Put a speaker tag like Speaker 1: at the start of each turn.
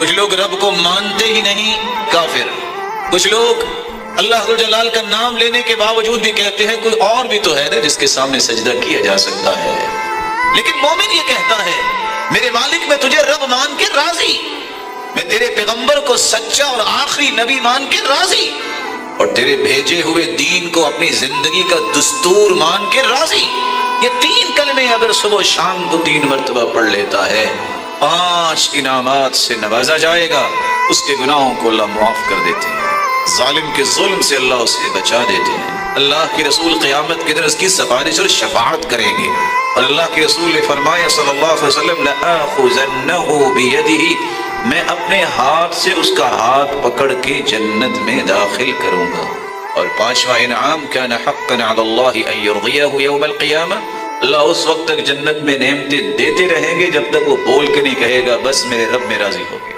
Speaker 1: کچھ لوگ رب کو مانتے ہی نہیں، کافر۔ کچھ لوگ اللہ ذو جلال کا نام لینے کے باوجود بھی کہتے ہیں کوئی اور بھی تو ہے نا جس کے سامنے سجدہ کیا جا سکتا ہے۔ لیکن مومن یہ کہتا ہے میرے مالک میں تجھے رب مان کے راضی، میں تیرے پیغمبر کو سچا اور آخری نبی مان کے راضی، اور تیرے بھیجے ہوئے دین کو اپنی زندگی کا دستور مان کے راضی۔ یہ 3 کلمے اگر صبح و شام کو 3 مرتبہ پڑھ لیتا ہے، 5 انعامات سے نوازا جائے گا، اس کے گناہوں کو اللہ معاف کر دیتے ہیں، ظالم کے ظلم سے اللہ اسے بچا دیتے ہیں۔ اللہ کے رسول قیامت کے دن اس کی سفارش اور شفاعت کریں گے، اور اللہ کے رسول نے فرمایا صلی اللہ علیہ وسلم لآخذنہ بیدہ، میں اپنے ہاتھ سے اس کا ہاتھ پکڑ کے جنت میں داخل کروں گا۔ اور 5واں انعام کان حقا علی اللہ ان یرضیہ یوم القیامہ، اللہ اس وقت تک جنت میں نعمتیں دیتے رہیں گے جب تک وہ بول کے نہیں کہے گا بس میرے رب میں راضی ہو گئے۔